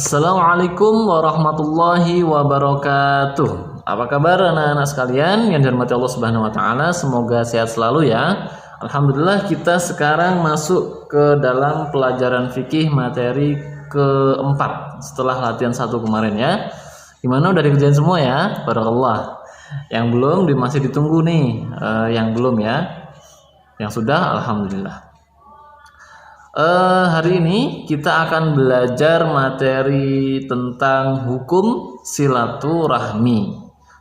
Assalamualaikum warahmatullahi wabarakatuh. Apa kabar anak-anak sekalian yang dirahmati Allah Subhanahu wa taala? Semoga sehat selalu ya. Alhamdulillah kita sekarang masuk ke dalam pelajaran fikih materi keempat setelah latihan 1 kemarin ya. Gimana, udah dikerjain semua ya? Barakallah. Yang belum masih ditunggu nih. Yang belum ya. Yang sudah alhamdulillah. Hari ini kita akan belajar materi tentang hukum silaturahmi.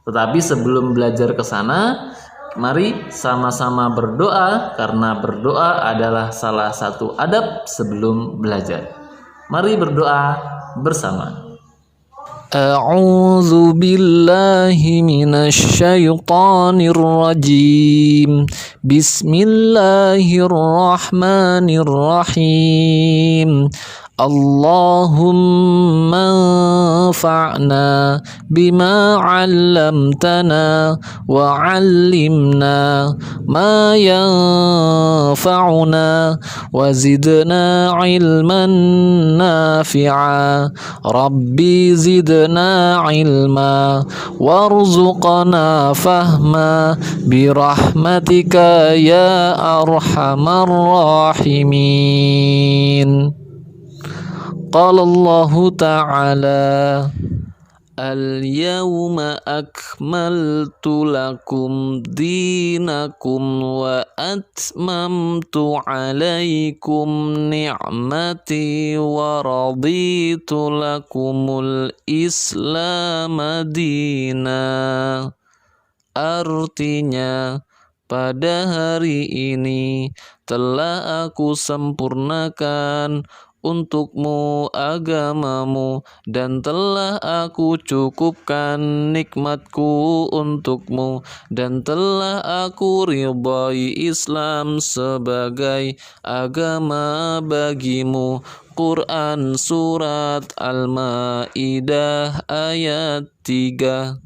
Tetapi sebelum belajar ke sana, mari sama-sama berdoa karena berdoa adalah salah satu adab sebelum belajar. Mari berdoa bersama. A'udzu billahi minasy syaithanir rajim. Bismillahirrahmanirrahim. Allahumma anfa'na bima 'allamtana wa 'allimna ma yanfa'una wa zidna 'ilman nafi'a. Rabbi zidna 'ilma warzuqna fahma birahmatika ya arhamar rahimin. Qala Allah Ta'ala Al-yawma akmaltu lakum dinakum wa atmamtu alaikum ni'mati wa raditu lakumul islam dina. Artinya, pada hari ini telah aku sempurnakan untukmu agamamu dan telah aku cukupkan nikmatku untukmu dan telah aku ridhai Islam sebagai agama bagimu. Quran Surat Al-Maidah ayat 3.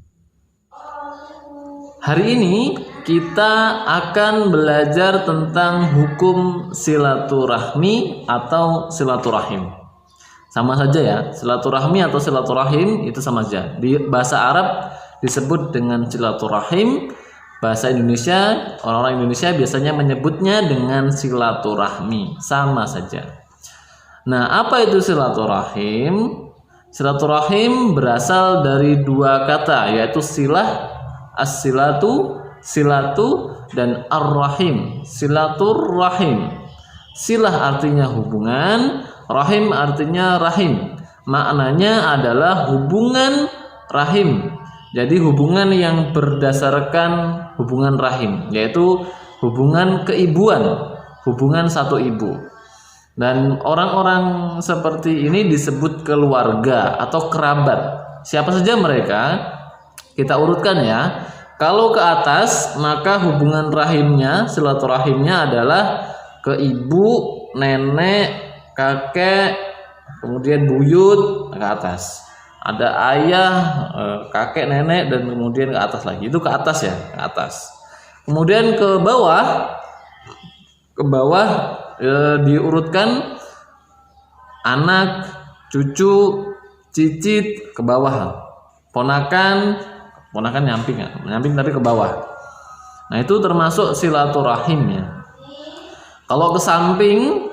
Hari ini kita akan belajar tentang hukum silaturahmi atau silaturahim. Sama saja ya, silaturahmi atau silaturahim itu sama saja. Di bahasa Arab disebut dengan silaturahim, bahasa Indonesia, orang-orang Indonesia biasanya menyebutnya dengan silaturahmi, sama saja. Nah, apa itu silaturahim? Silaturahim berasal dari 2 kata, yaitu silah, as-silatu, silatu, dan ar-rahim, silaturrahim. Silah artinya hubungan, rahim artinya rahim. Maknanya adalah hubungan rahim. Jadi hubungan yang berdasarkan hubungan rahim, yaitu hubungan keibuan, hubungan satu ibu. Dan orang-orang seperti ini disebut keluarga atau kerabat. Siapa saja mereka? Kita urutkan ya. Kalau ke atas, maka hubungan rahimnya, silaturahimnya adalah ke ibu, nenek, kakek, kemudian buyut, ke atas. Ada ayah, kakek, nenek, dan kemudian ke atas lagi. Itu ke atas ya, ke atas. Kemudian ke bawah diurutkan anak, cucu, cicit, ke bawah. Ponakan nyamping tapi ke bawah. Nah, itu termasuk silaturahimnya. Kalau ke samping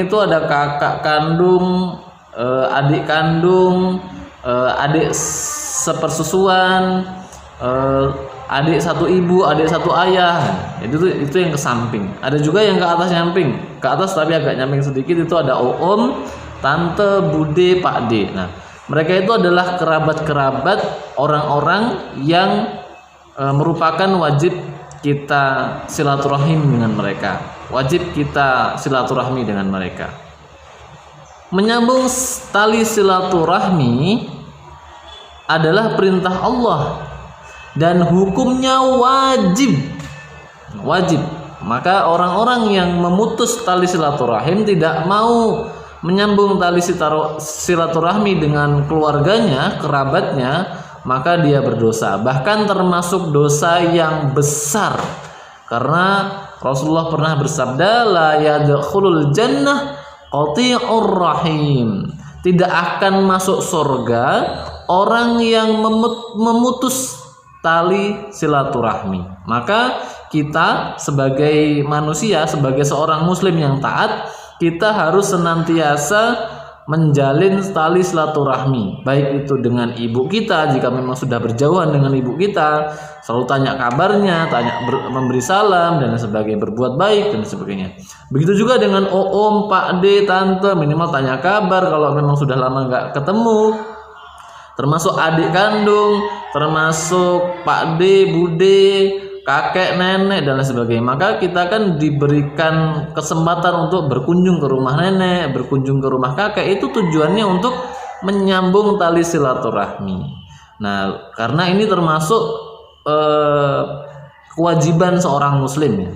itu ada kakak kandung, adik kandung, adik sepersusuan, adik satu ibu, adik satu ayah. Itu yang ke samping. Ada juga yang ke atas nyamping. Ke atas tapi agak nyamping sedikit, itu ada om, tante, bude, pakde. Nah, mereka itu adalah kerabat-kerabat orang-orang yang merupakan wajib kita silaturahim dengan mereka. Wajib kita silaturahmi dengan mereka. Menyambung tali silaturahmi adalah perintah Allah dan hukumnya wajib. Maka orang-orang yang memutus tali silaturahim, tidak mau menyambung tali silaturahmi dengan keluarganya, kerabatnya, maka dia berdosa. Bahkan termasuk dosa yang besar. Karena Rasulullah pernah bersabda, la yadkhulul jannah qati'ur rahim. tidak akan masuk surga orang yang memutus tali silaturahmi. Maka kita sebagai manusia, sebagai seorang muslim yang taat, kita harus senantiasa menjalin tali silaturahmi, baik itu dengan ibu kita jika memang sudah berjauhan dengan ibu kita, selalu tanya kabarnya, memberi salam dan sebagainya, berbuat baik dan sebagainya. Begitu juga dengan om, pak de, tante, minimal tanya kabar kalau memang sudah lama nggak ketemu. Termasuk adik kandung, termasuk pak de, bude, kakek, nenek dan lain sebagainya. Maka kita kan diberikan kesempatan untuk berkunjung ke rumah nenek, berkunjung ke rumah kakek, itu tujuannya untuk menyambung tali silaturahmi. Nah, karena ini termasuk kewajiban seorang muslim ya.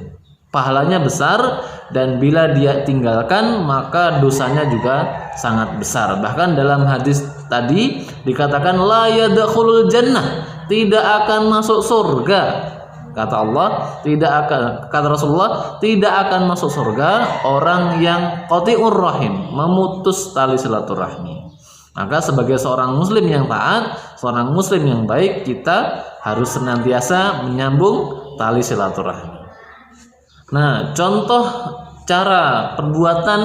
Pahalanya besar, dan bila dia tinggalkan maka dosanya juga sangat besar. Bahkan dalam hadis tadi dikatakan la yadkhulul jannah, tidak akan masuk surga. Kata Allah, kata Rasulullah, tidak akan masuk surga orang yang qati'ur rahim, memutus tali silaturahmi. Maka sebagai seorang muslim yang taat, seorang muslim yang baik, kita harus senantiasa menyambung tali silaturahmi. Nah, contoh cara perbuatan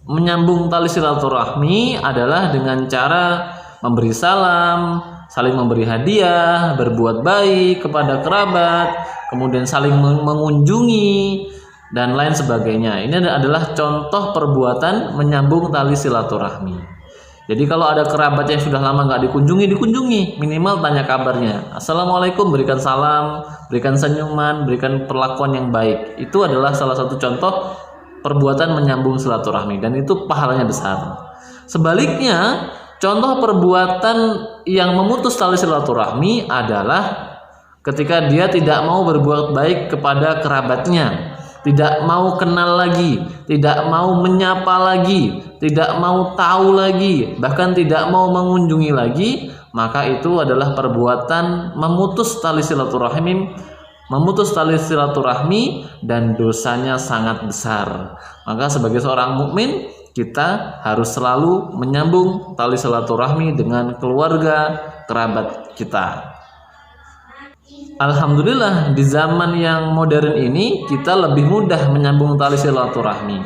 menyambung tali silaturahmi adalah dengan cara memberi salam, saling memberi hadiah, berbuat baik kepada kerabat, kemudian saling mengunjungi dan lain sebagainya. Ini adalah contoh perbuatan menyambung tali silaturahmi. Jadi kalau ada kerabat yang sudah lama nggak dikunjungi, minimal tanya kabarnya. Assalamualaikum, berikan salam, berikan senyuman, berikan perlakuan yang baik. Itu adalah salah satu contoh perbuatan menyambung silaturahmi, dan itu pahalanya besar. Sebaliknya, contoh perbuatan yang memutus tali silaturahmi adalah ketika dia tidak mau berbuat baik kepada kerabatnya, tidak mau kenal lagi, tidak mau menyapa lagi, tidak mau tahu lagi, bahkan tidak mau mengunjungi lagi, maka itu adalah perbuatan memutus tali silaturahmi dan dosanya sangat besar. Maka sebagai seorang mukmin, kita harus selalu menyambung tali silaturahmi dengan keluarga, kerabat kita. Alhamdulillah, di zaman yang modern ini kita lebih mudah menyambung tali silaturahmi.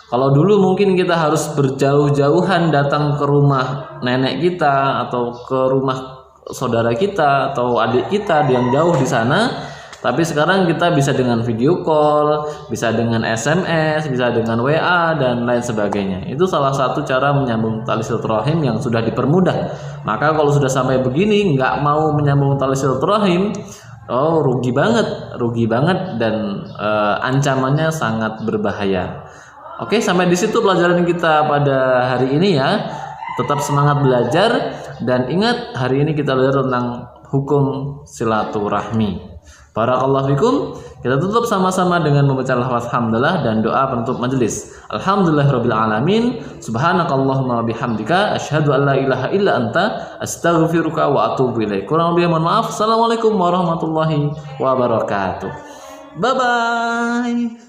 Kalau dulu mungkin kita harus berjauh-jauhan datang ke rumah nenek kita atau ke rumah saudara kita atau adik kita yang jauh di sana. Tapi sekarang kita bisa dengan video call, bisa dengan SMS, bisa dengan WA dan lain sebagainya. Itu salah satu cara menyambung tali silaturahim yang sudah dipermudah. Maka kalau sudah sampai begini nggak mau menyambung tali silaturahim, rugi banget dan ancamannya sangat berbahaya. Oke, sampai di situ pelajaran kita pada hari ini ya. Tetap semangat belajar dan ingat hari ini kita belajar tentang hukum silaturahmi. Barakallahu fikum. Kita tutup sama-sama dengan membaca lafaz hamdalah dan doa penutup majelis. Alhamdulillahirabbil alamin. Subhanakallahumma wabihamdika asyhadu an la ilaha illa anta astaghfiruka wa atubu ilaik. Kurang lebih mohon maaf. Assalamualaikum warahmatullahi wabarakatuh. Bye bye.